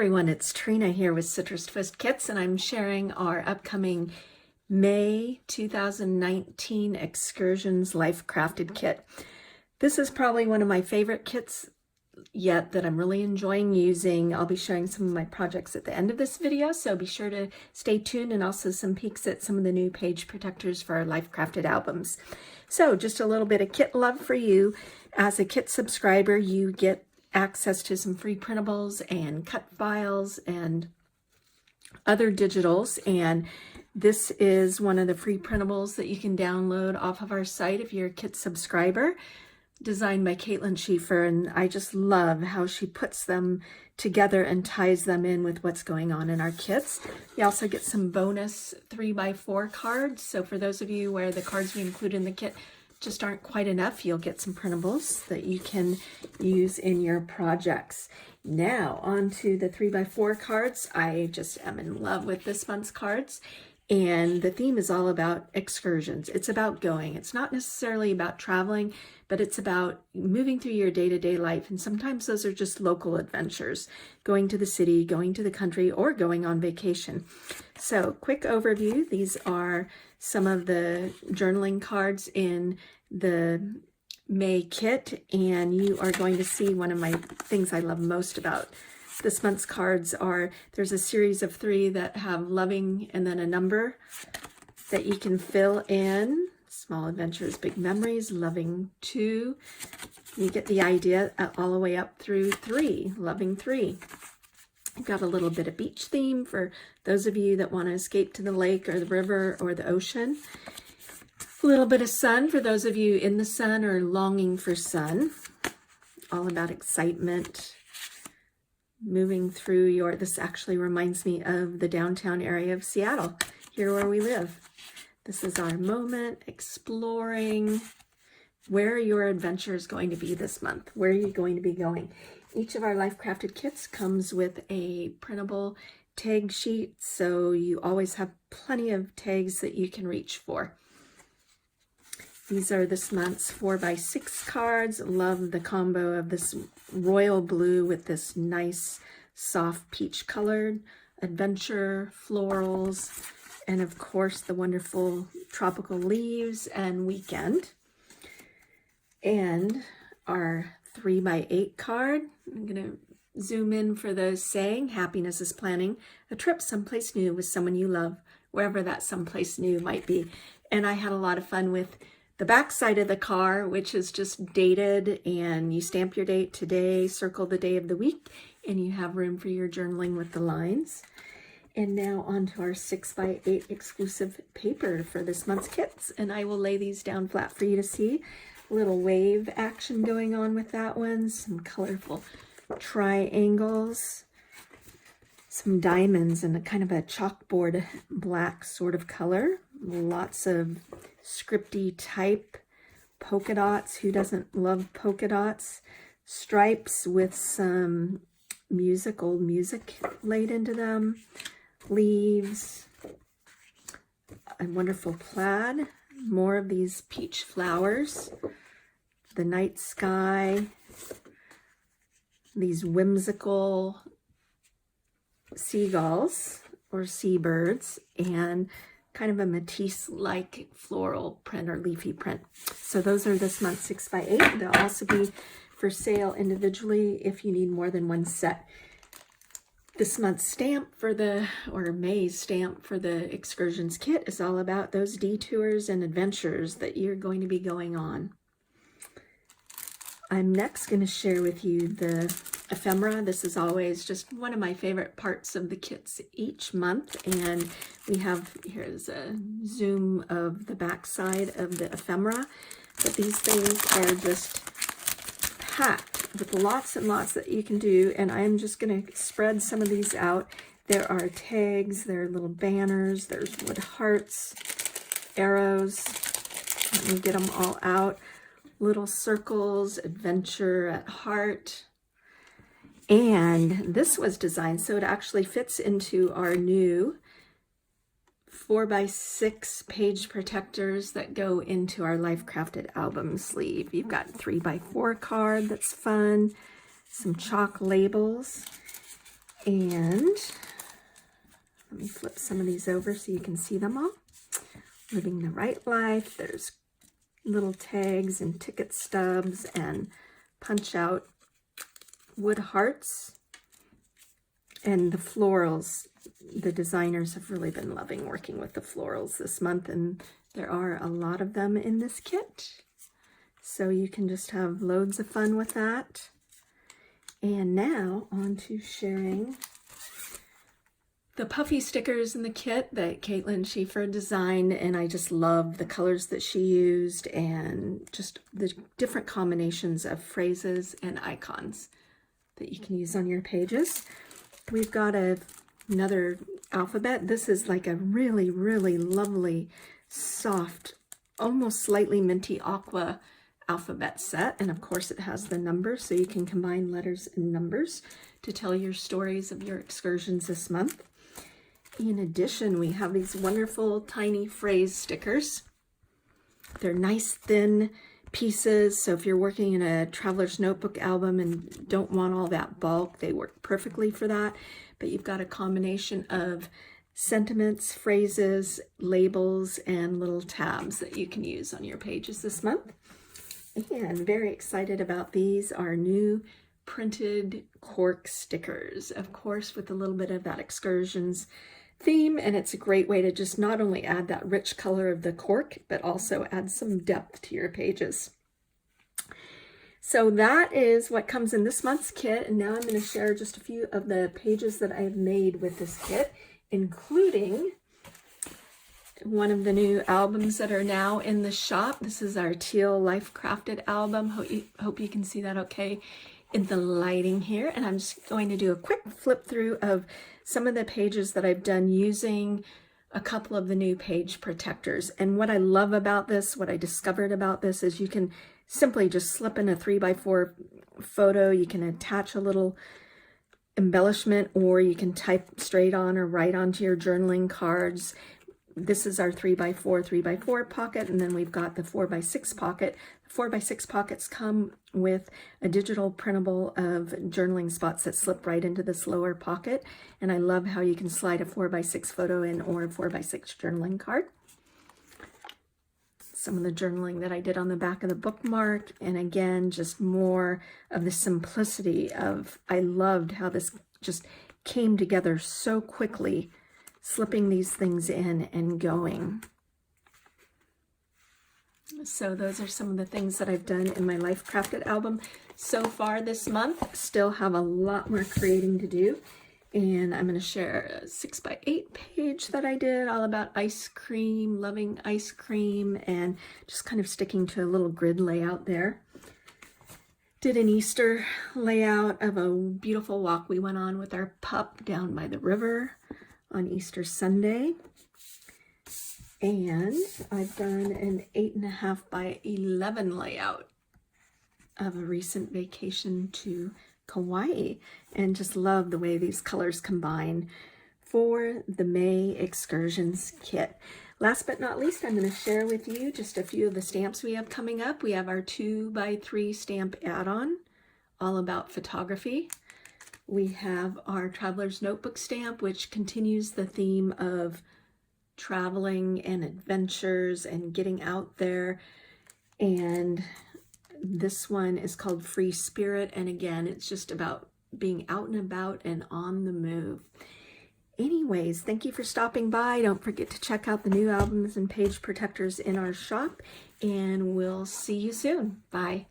everyone, it's Trina here with Citrus Twist Kits, and I'm sharing our upcoming May 2019 Excursions Life Crafted Kit. This is probably one of my favorite kits yet that I'm really enjoying using. I'll be sharing some of my projects at the end of this video, so be sure to stay tuned, and also some peeks at some of the new page protectors for our Life Crafted albums. So just a little bit of kit love for you. As a kit subscriber, you get access to some free printables and cut files and other digitals, and this is one of the free printables that you can download off of our site if you're a kit subscriber, designed by Caitlin Schieffer, and I just love how she puts them together and ties them in with what's going on in our kits. You also get some bonus 3x4 cards, so for those of you where the cards we include in the kit just aren't quite enough, you'll get some printables that you can use in your projects. Now on to the 3x4 cards. I just am in love with this month's cards, and the theme is all about excursions. It's about going. It's not necessarily about traveling, but it's about moving through your day-to-day life, and sometimes those are just local adventures, going to the city, going to the country, or going on vacation. So quick overview, these are some of the journaling cards in the May kit, and you are going to see one of my things I love most about this month's cards are, there's a series of 3 that have loving and then a number that you can fill in. Small adventures, big memories, loving 2. You get the idea all the way up through 3, loving 3. I've got a little bit of beach theme for those of you that want to escape to the lake or the river or the ocean. A little bit of sun for those of you in the sun or longing for sun. All about excitement. Moving through your, this actually reminds me of the downtown area of Seattle, here where we live. This is our moment, exploring. Where are your adventures going to be this month? Where are you going to be going? Each of our Life Crafted kits comes with a printable tag sheet, so you always have plenty of tags that you can reach for. These are this month's 4x6 cards. Love the combo of this royal blue with this nice soft peach colored adventure florals, and of course the wonderful tropical leaves and weekend. And our 3x8 card, I'm going to zoom in for the saying, happiness is planning a trip someplace new with someone you love, wherever that someplace new might be. And I had a lot of fun with the back side of the car, which is just dated, and you stamp your date today, circle the day of the week, and you have room for your journaling with the lines. And now on to our 6x8 exclusive paper for this month's kits, and I will lay these down flat for you to see. A little wave action going on with that one, some colorful triangles, some diamonds, and a kind of a chalkboard black sort of color. Lots of scripty type polka dots. Who doesn't love polka dots? Stripes with some old music laid into them. Leaves. A wonderful plaid. More of these peach flowers. The night sky. These whimsical seagulls or seabirds, and kind of a Matisse-like floral print or leafy print. So those are this month's 6x8. They'll also be for sale individually if you need more than one set. This month's stamp for the, or May's stamp for the Excursions kit is all about those detours and adventures that you're going to be going on. I'm next going to share with you the ephemera. This is always just one of my favorite parts of the kits each month, and we have, here's a zoom of the back side of the ephemera, but these things are just packed with lots and lots that you can do, and I'm just going to spread some of these out. There are tags, there are little banners, there's wood hearts, arrows. Let me get them all out. Little circles, adventure at heart. And this was designed so it actually fits into our new 4x6 page protectors that go into our Life Crafted album sleeve. You've got 3x4 card that's fun, some chalk labels, And let me flip some of these over so you can see them all. Living the Right Life. There's little tags and ticket stubs and punch out wood hearts. And the florals, the designers have really been loving working with the florals this month, and there are a lot of them in this kit. So you can just have loads of fun with that. And now on to sharing the puffy stickers in the kit that Caitlin Schieffer designed, and I just love the colors that she used and just the different combinations of phrases and icons that you can use on your pages. We've got another alphabet. This is like a really, really lovely, soft, almost slightly minty aqua alphabet set. And of course it has the numbers, so you can combine letters and numbers to tell your stories of your excursions this month. In addition, we have these wonderful tiny phrase stickers. They're nice, thin pieces, so if you're working in a traveler's notebook album and don't want all that bulk, they work perfectly for that. But you've got a combination of sentiments, phrases, labels, and little tabs that you can use on your pages this month. And very excited about these, our new printed cork stickers, of course, with a little bit of that Excursions theme. And it's a great way to just not only add that rich color of the cork, but also add some depth to your pages. So that is what comes in this month's kit. And now I'm going to share just a few of the pages that I've made with this kit, including one of the new albums that are now in the shop. This is our Teal Life Crafted album. Hope you can see that okay in the lighting here. And I'm just going to do a quick flip through of some of the pages that I've done using a couple of the new page protectors. And what I love about this, what I discovered about this, is you can simply just slip in a 3x4 photo. You can attach a little embellishment, or you can type straight on or write onto your journaling cards. This is our 3x4 pocket, and then we've got the 4x6 pocket. The 4x6 pockets come with a digital printable of journaling spots that slip right into this lower pocket, and I love how you can slide a 4x6 photo in or a 4x6 journaling card. Some of the journaling that I did on the back of the bookmark, and again, just more of the simplicity of, I loved how this just came together so quickly, slipping these things in and going. So those are some of the things that I've done in my Life Crafted album so far this month. Still have a lot more creating to do. And I'm going to share a 6x8 page that I did all about ice cream, loving ice cream, and just kind of sticking to a little grid layout there. Did an Easter layout of a beautiful walk we went on with our pup down by the river on Easter Sunday. And I've done an 8.5x11 layout of a recent vacation to Kauai, and just love the way these colors combine for the May Excursions kit. Last but not least, I'm going to share with you just a few of the stamps we have coming up. We have our 2x3 stamp add-on, all about photography. We have our Traveler's Notebook stamp, which continues the theme of traveling and adventures and getting out there. And this one is called Free Spirit. And again, it's just about being out and about and on the move. Anyways, thank you for stopping by. Don't forget to check out the new albums and page protectors in our shop. And we'll see you soon. Bye.